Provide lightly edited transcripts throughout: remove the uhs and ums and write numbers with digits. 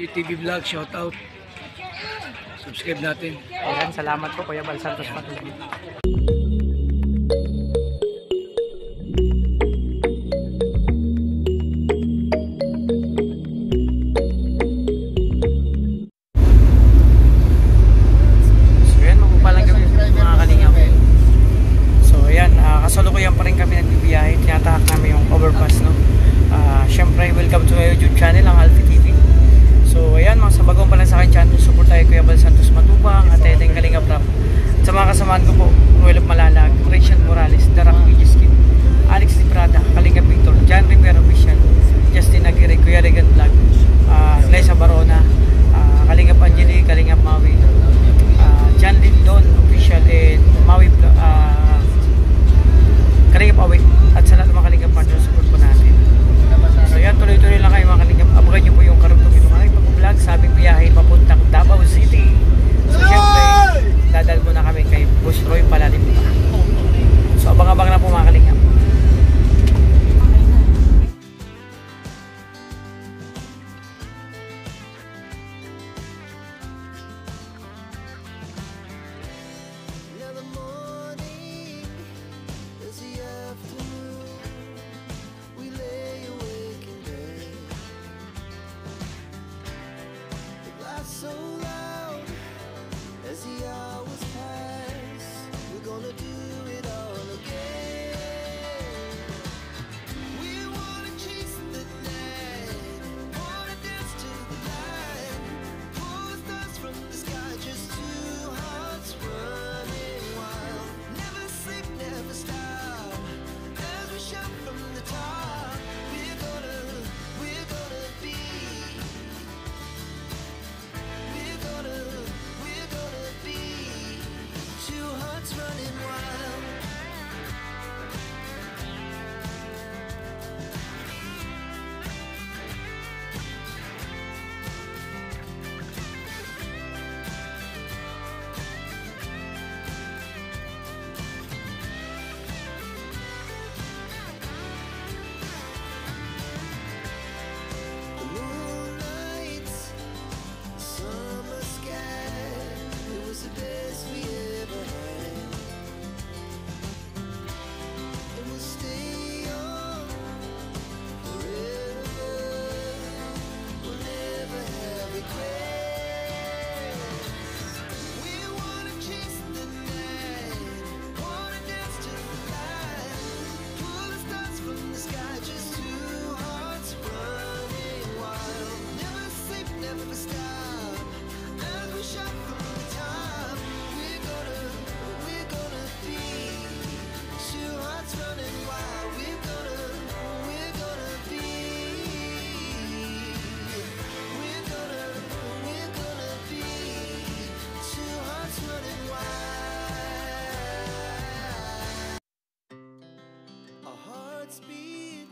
TV Vlog, shout out. Subscribe natin. Ayan, salamat po Kuya Bal Santos Matubang. Kasalukuyan pa rin kami nagbibiyahe, tinatahak namin yung overpass, no? Syempre, welcome to my YouTube channel, ang Alfie TV. So ayan, mga sabagong pa lang sa akin channel, support tayo Kuya Bal Santos Matubang at Edeng Kalingap Rap. At sa mga kasamaan ko po, Noel Malalag, Rachel Morales, Darak Vigiskin, Alex Librada, Kalingap Victor, John Rivera Official, Justin Aguirre, Kuya Regan Vlog, Liza Barona, Kalingap Angeli, Kalingap Maui, John Lindon Official, and Maui Kalingap Away, at sa lahat ng mga Kalingap partners, support po natin. So yan, tuloy-tuloy lang kayo mga Kalingap. Abangan nyo po yung karugtong ito mga pag-vlog sa aming biyahe papuntang Davao City. So syempre, dadal muna kami kay Boss Roy Palalim pa. So abang-abang na po mga Kalingap. So loud as the hours pass, we're gonna do it all again. We wanna chase the night, wanna dance to the light, pull the stars from the sky, just two hearts running wild. Never sleep, never stop, as we shout from the top. We're gonna be. We're gonna be two hearts running wild. The moonlight, summer sky, it was the best we ever had. And we'll stay on forever, we'll never have regrets. We wanna chase the night, wanna dance to the light, pull the stars from the sky, just two hearts running wild. Never sleep, never stop, as we shout from the top. We're gonna be two hearts running wild. We're gonna be. We're gonna be two hearts running wild. Our hearts beat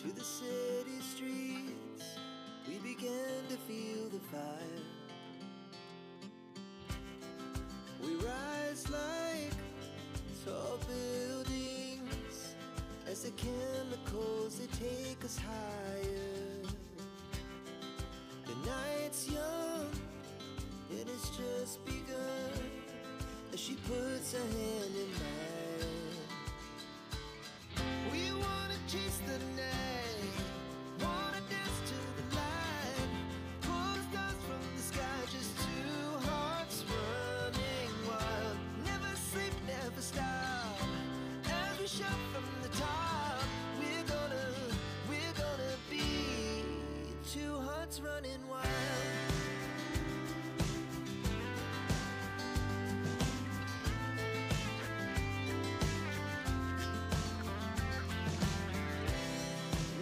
to the city streets. We began to feel the fire. We rise like tall buildings as the chemicals they take us higher. The night's young, it has just begun as she puts her hand in mine. We wanna chase the night, wanna dance to the light, pull the stars from the sky, just two hearts running wild. Never sleep, never stop, as we shout from the top. We're gonna be two hearts running wild.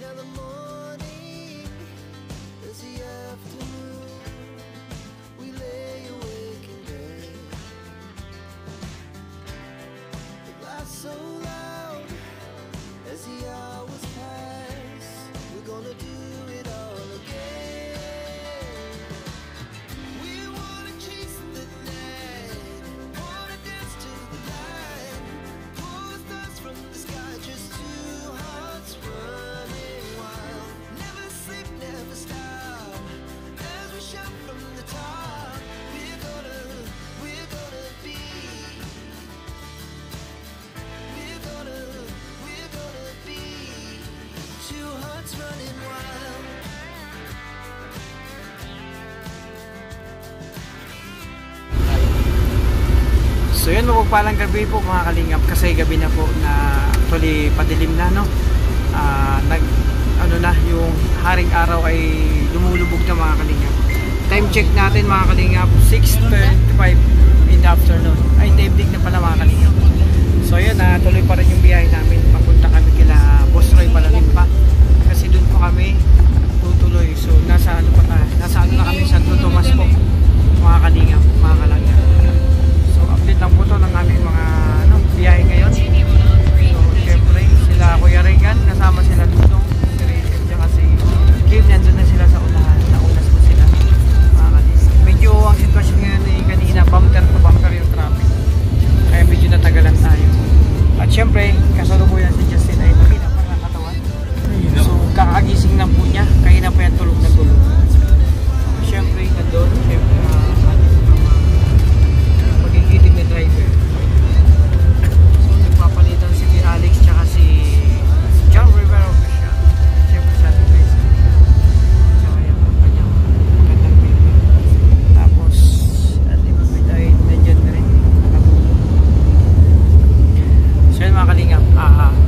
Now the morning is the afternoon, we lay awake in bed. The laughs so loud as the hours pass, we're gonna do it all again. So yun, mapagpalang gabi po mga kalingap, kasi gabi na po na actually padilim na, no? Ano na, yung haring araw ay lumulubog na mga kalingap. Time check natin mga kalingap, 6:25 in the afternoon. Ay, evening na pala mga kalingap. So yun, tuloy pa rin yung biyahe namin. Papunta kami kila Boss Roy Palalimpa. Kasi doon po kami tutuloy. So nasa ano na kami, Santo Tomas po mga kalingap, mga kalangap. So update lang po to ng aming mga biyahe ngayon. So syempre sila Kuya Regan, kasama sila Dudong, si Rachel, tsaka si Kim, nandun na sila sa unahan. Naunas po sila mga kalingap. Medyo ang sitwasyon ngayon ay kanina bumper to bumper yung traffic, kaya medyo natagalan tayo. At syempre kasalukuyan si Justin ay mahina pa ng katawan. So kakagising lang po niya, kaya na pa yan tulog na tulog. Syempre nandun, syempre magigiting na driver. So nagpapalitan si Alex tsaka si John Rivera official. Syempre sa ating guys, tsaka yung kanyang magandang baby. Tapos ating mabitay nandyan na rin, nakatulog. So yun mga kalingap,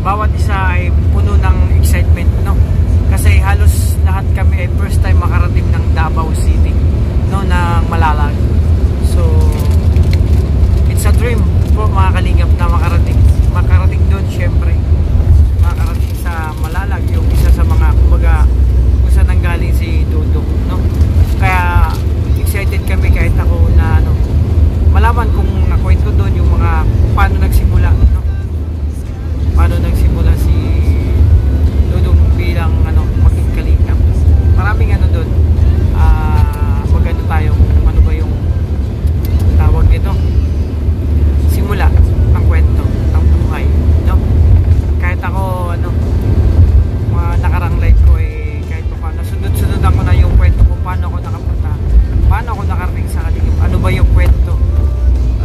bawat isa ay puno ng excitement, no? Kasi halos lahat kami ay first time makarating ng Davao City, no, ng Malalag. So it's a dream po mga kalingap na makarating doon. Syempre makarating sa Malalag, yung isa sa mga kumbaga kung saan nanggaling si Dudong, no? Kaya excited kami kahit ako na malaman kung nakwento doon yung mga paano nagsimula, no? Paano nagsimula si Dudong bilang maging kalingap. Maraming doon, maganda tayo kung ano ba yung tawag nito, simula ng kwento ng buhay, no? Kahit ako mga nakarang life ko kahit pa paano sunod-sunod ako na yung kwento ko, paano ako nakapunta, paano ako nakarating sa kalingap, ano ba yung kwento.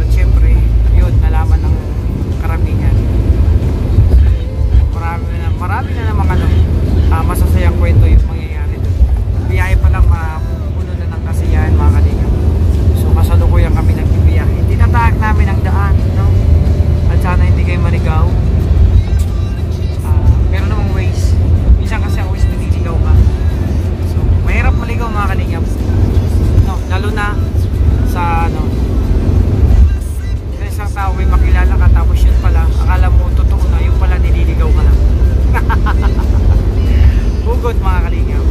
At syempre yun, nalaman ng karamihan. Marami na namang masasayang kwento yung mangyayari doon. Biyahe pa lang puno na ng kasiyahan mga kalingap. So kasalukuyan kami nagbibiyahe. Tinatahak namin ang daan, no? At sana hindi kayo marigaw. Meron namang ways. Minsan kasi ang ways nililigaw ka. So mahirap maligaw mga kalingap, no? Lalo na sa isang tao may makilala ka, tapos yun pala akala mo totoo na, yung pala nililigaw ka lang. Hugot mga kalingap.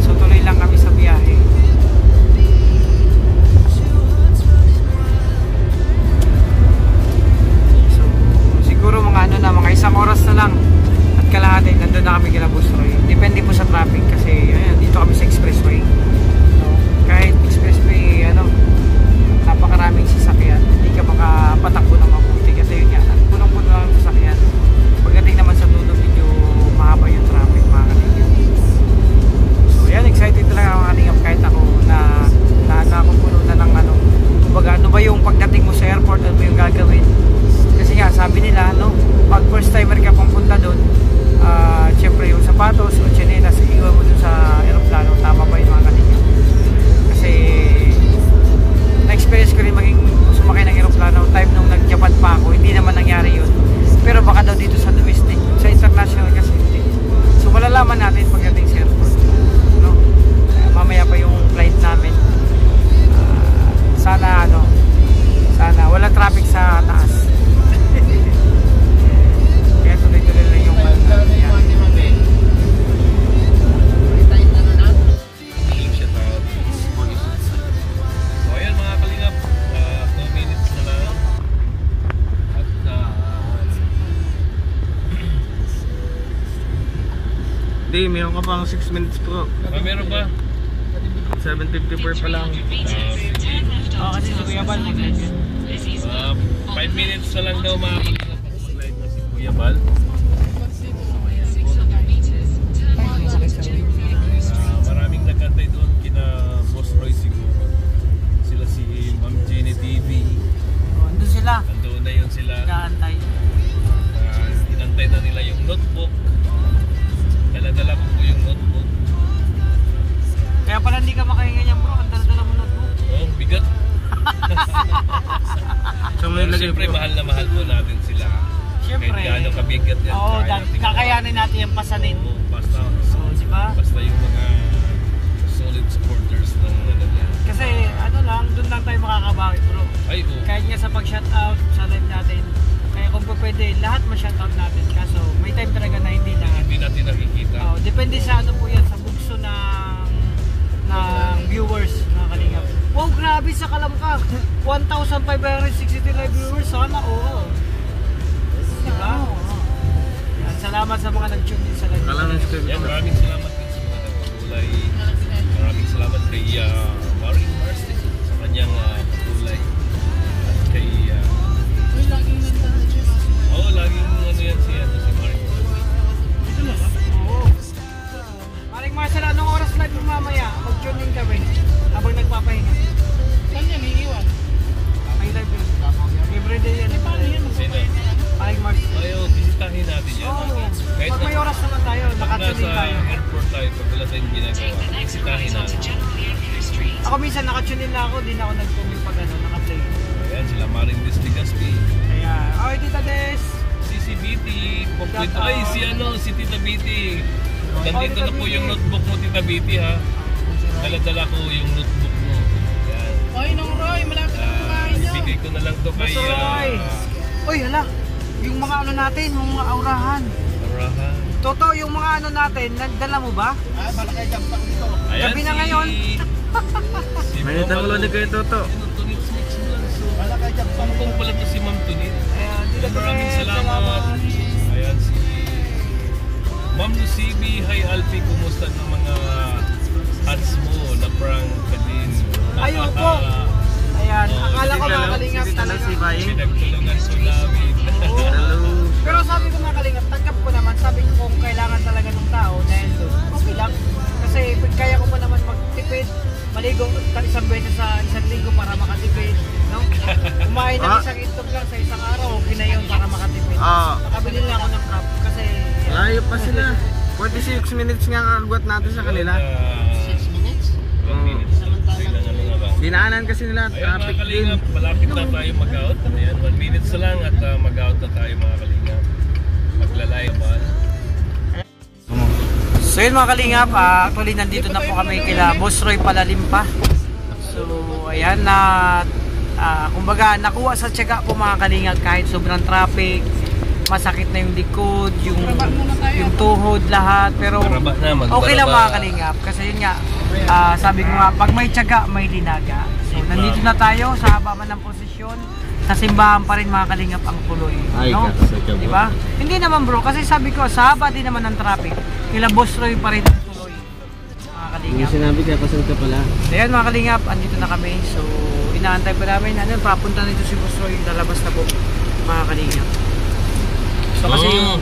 So tuloy lang kami sa biyahe. So siguro mga mga isang oras na lang at kalahati nandun na kami kila Boss Roy. Depende po sa traffic kasi dito kami sa expressway, no? Kahit expressway napakaraming sasakyan, hindi ka makapatakbo ng mabuti kasi yun nga, punong-puno lang ang sasakyan. Pagdating naman sa dulo, medyo mahaba yung traffic mga kalingap. So yan, excited talaga mga kalingap, kahit ako na nakupuno na ng kumbaga, ano ba yung pagdating mo sa airport, ano ba yung gagawin. Kasi nga sabi nila, pag first timer ka pumunta doon, syempre yung sapatos o tsinelas iiwan mo doon sa aeroplano. Tama ba yung mga kalingap? Kasi na-experience ko rin sumakay ng aeroplano time nung nag-Japan pa ako, hindi naman nangyari yun. Pero baka daw dito sa domestic, sa international kasi hindi. So malalaman natin pagdating sa airport, no? Mamaya pa yung flight namin. Sana wala traffic sa taas. Kaya tuloy-tuloy lang yung So ayan mga kalingap, 2 minutes na lang. At Hindi, meron ka pang 6 minutes bro. meron ba? 7:54 pa lang. kasi si Kuya Bal 5 minutes na lang daw mga kalingap. Slide na si Kuya Bal. Maraming nagkantay doon kina Boss Roy siguro. Sila si Ma'am Jenny TV. Andun sila, Nandoon na yun sila. nag-aantay. Inantay na nila yung notebook. Dala-dala ko po yung notebook. Kaya pala hindi ka makahinga niyan bro, ang dala-dala mo notebook. Oh, bigat. So may Pero lagay siyempre, po. mahal na mahal po natin sila. Siyempre. Kahit gaano kabigat yan. Oo, kaya natin kakayanin natin yung pasanin. Oo, basta, So, di ba? basta yung mga solid supporters ng ano yan. Kasi ano lang, doon lang tayo makakabawi bro. Ay, oo. Kahit nga sa pag-shoutout sa live natin, kaya kung po pwede, lahat ma-shoutout natin. Kaso may time talaga na hindi lahat. Hindi natin nakikita. Oh, depende sa ano po yan, sa bugso ng viewers na kalingap. Wow, grabe sa Kalamka. 1,560 live viewers. Sana, oo. Diba? Yan, salamat sa mga nag-tune din sa live. Yan, maraming salamat din sa mga nagpapulay. Maraming salamat kay Maring Marston sa kanyang pagpulay. At kay... Oo, laging ano yan si Maring Marston. Oo. Maring Marcel, anong oras live mo mamaya? Mag-tune in kami habang nagpapahinga. Saan yan iiwan? May live yun. Everyday yan. Sino? Maring Marcel. Ayaw, bisitahin natin yan. Oo. Kahit Pag may oras naman tayo, pag nakatune in nasa tayo. airport tayo, pag wala tayong ginagawa, bisitahin natin. Ako minsan nakatune in na ako, di na ako nag-comment pag ano, naka-play. Ayan, sila Maring Desligaspi. Kaya, okay Tita Des. Si BT, Shout out. ay si Tita BT. Nandito Tita na po BT. yung notebook mo, Tita BT ha. Dala-dala ko yung notebook mo. Ayan. Oy, nung Roy, malapit na kumain nyo. Ibigay ko na lang to kay Basta Roy. Uy, hala. Yung mga ano natin, yung mga aurahan. Arahan. Totoo, yung mga ano natin, nagdala mo ba? Ah, malakay jump ako dito. Ayan, Gabi na ngayon. Si May natangulo ni Kuya Toto. Tunit-snitch mo lang. So, Malakay jump ako. Pangkong pala to si Ma'am Tunit. Ayan, Tita Maraming Des, salamat. Ayan si Ma'am Lucibi. Hi Alfie, kumusta ng mga hats mo na prank ka din? Ayun po. Ayan, Oh, akala ko Hello, mga kalingap si Tita talaga. Lucy Baye. Pinagtulungan po namin. Hello. Pero sabi ko mga kalingap, tanggap ko naman. Sabi ko kung kailangan talaga ng tao dahil doon, okay lang. Kasi kaya ko pa naman magtipid. Maligo isang beses sa isang linggo para makatipid. No? Kumain ng isang itlog lang sa isang araw, okay na yun para makatipid. Nakabili lang ako ng cup kasi... Layo pa sila. 46 minutes nga ang agwat natin sa kanila. 6 minutes? 1 minute. Biglang ano na ba? Dinaanan kasi nila, Ayan mga traffic din. kalingap, malapit na tayo mag-out. Ayan, 1 minute na lang at mag-out na tayo mga kalingap. Maglalay ba? So yun mga kalingap, actually nandito na po kami kila Boss Roy Palalimpa. So ayan na, kumbaga nakuha sa tiyaga po mga kalingap kahit sobrang traffic, masakit na yung likod, yung tuhod, lahat. Pero Baraba na, magbaraba. okay lang mga kalingap kasi yun nga, sabi ko nga, pag may tiyaga, may linaga. So nandito na tayo sa haba man ng posisyon. Sa simbahan pa rin mga kalingap ang tuloy. Ay, No? kakasakya mo. Diba? Hindi naman bro, kasi sabi ko, sa haba din naman ng traffic, kila Boss Roy pa rin ang tuloy. Mga kalingap. sinabi ka, kasal ka pala. So yan mga kalingap, andito na kami. So inaantay pa namin, papunta nito si Boss Roy, lalabas na po mga kalingap. So kasi yung...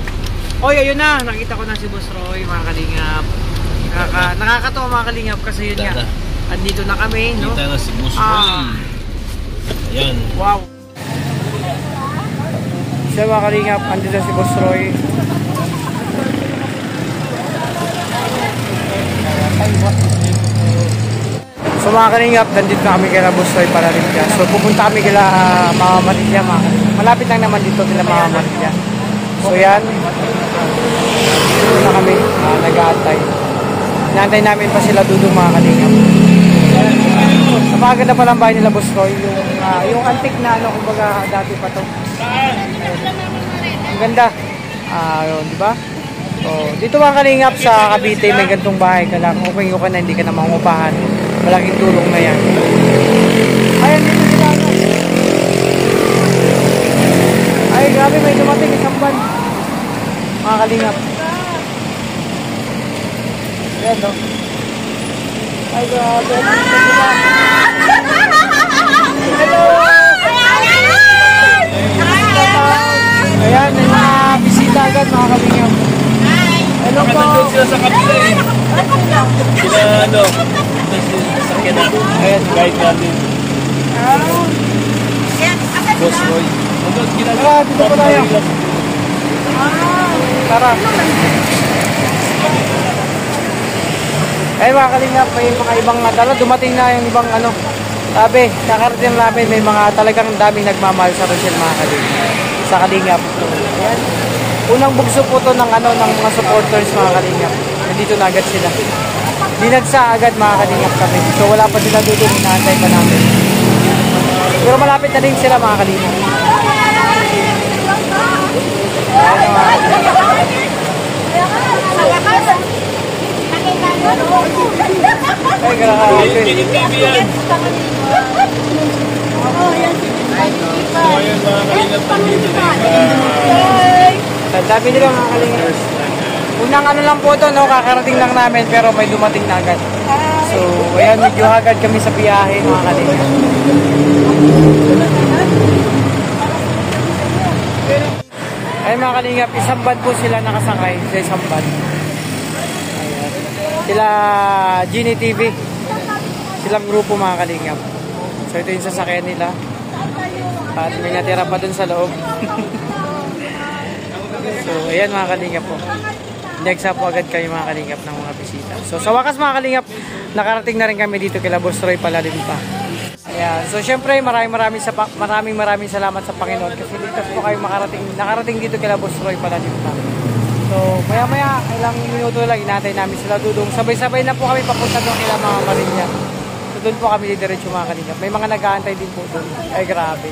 Oy, ayun na, nakita ko na si Boss Roy mga kalingap. Nakakatawa mga kalingap kasi yun nga, andito na kami, no? Kita na si Boss Ah. Roy. Ayan. Wow! Siya mga kalingap, andito si Boss Roy. So mga kalingap, nandito na kami kila Boss Roy para rin dyan. So pupunta kami kila Mama Maria. Malapit lang naman dito kila Mama Maria. So yan. Dito na kami, nag-aantay. Inaantay namin pa sila dudong mga kalingap. Napakaganda pa lang bahay nila Boss Roy. Yung antique na ano, kumbaga dati pa to. Ang ganda. Yun, di ba? So, dito mga kalingap sa Cavite, may gantong bahay ka lang. Okay ka na, hindi ka na mangupahan. Malaking tulong na yan. Ayan, dito sila. Ay, grabe, may dumating isang van. Mga kalingap. Ayan, no? Ay, grabe. Hello! Ayan, may mga bisita agad mga kalingap. Hello po! Nakatandun sila sa kapila eh. Sila ano, sakyan na. Ayan, Guide natin. Boss Roy. tara, dito po tayo. Tara. Ay mga kalingap, may mga ibang dala. Dumating na yung ibang ano, Sabi, nakarating namin may mga talagang daming nagmamahal sa Rochelle mga kalingap. Sa kalingap. So, ayan. Unang bugso po to ng ano ng mga supporters mga kalingap. Nandito na agad sila. Dinagsa agad mga kalingap kami. So wala pa sila dito, inaantay pa namin. Pero malapit na din sila mga kalingap. Ayan mga kalingap. Ay, grabe. TV yan. So ayun mga kalingap, nandito na yung Ang dami nila mga kalingap. Unang ano lang po to, no? Kakarating lang namin pero may dumating na agad. So, ayan, medyo agad kami sa biyahe mga kalingap. Ay mga kalingap, isang van po sila nakasakay sa isang van. Ayan. Sila Genie TV. Silang grupo mga kalingap. So ito yung sasakyan nila. At may natira pa dun sa loob. So ayan mga kalingap po. Nagsa po agad kami mga kalingap ng mga bisita. So sa wakas mga kalingap, nakarating na rin kami dito kila Boss Roy Palalim pa. Ayan. So syempre maraming salamat sa Panginoon kasi ligtas po kayo nakarating dito kila Boss Roy Palalim pa. So maya ilang minuto lang inatay namin sila dudong. Sabay-sabay na po kami papunta doon kila Mama Maria. So doon po kami diretso mga kalingap. May mga nag-aantay din po doon. Ay grabe.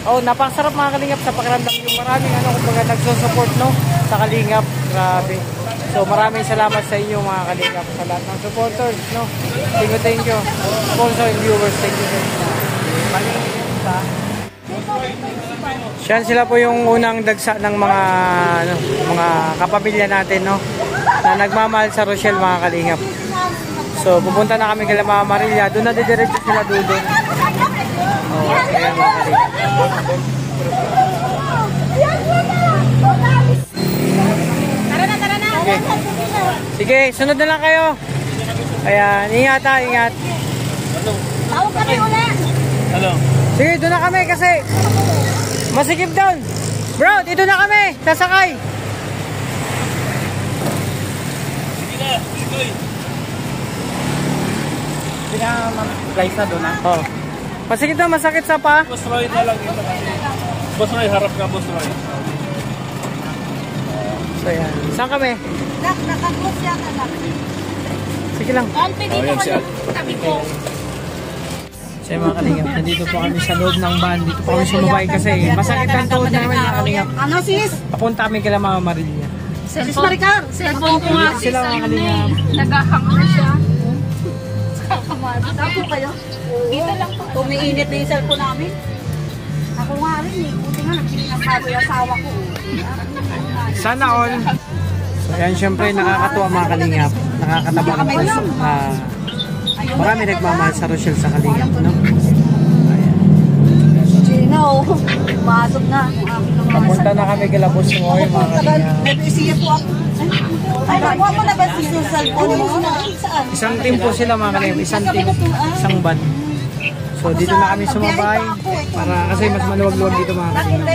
Oh, napakasarap mga kalingap sa pakiramdam yung maraming kumbaga nagsusupport no sa kalingap. Grabe. So maraming salamat sa inyo mga kalingap sa lahat ng supporters no. Thank you. Sponsor and viewers, thank you. Siyan sila po yung unang dagsa ng mga kapamilya natin no na nagmamahal sa Rochelle mga kalingap. So pupunta na kami kay Mama Maria, doon na didiretso sila doon. Oh, ayan mga kalingap. Tara na. Okay. Sige, sunod na lang kayo. Ayan, ingat. Tawag kami ulit. Ano? Sige, doon na kami kasi masikip doon. Bro, dito na kami. Sasakay. Sige na, Igoy. Hindi na ma-flies na doon Oh. Masikip doon, masakit sa pa. Boss Roy na lang ito kasi. Boss Roy, harap ka Boss Roy. So yan. Saan kami? Nakaklos yan anak. Sige lang. Ante dito yan si kayo. Tabi ko. So yung mga kalingap, nandito po kami sa loob ng van. Dito po kami sumabay kasi masakit ang tuhod namin mga kalingap. Ano sis? Papunta kami kila Mama Maria. Sis Maricar. Cellphone ko nga sis. Sila mga kalingap. Nagahang na siya. Tapo kayo. Dito lang po. Umiinit na yung cellphone namin. Ako nga rin eh. Buti nga nagpinapado yung asawa ko. Sana all. So yan, syempre nakakatuwa mga kalingap. Nakakataba ng puso. Marami nagmamahal sa Rochelle sa kalingap, no? Gino, pumasok na. Papunta na kami kila Boss Roy, mga kalingap. Nag-isiya po ako. Ay, nakuha mo na ba si cellphone mo? Saan? Isang team po sila mga kalingap. Isang team, isang band. So dito na kami sumabay para kasi mas maluwag-luwag dito mga kalingap.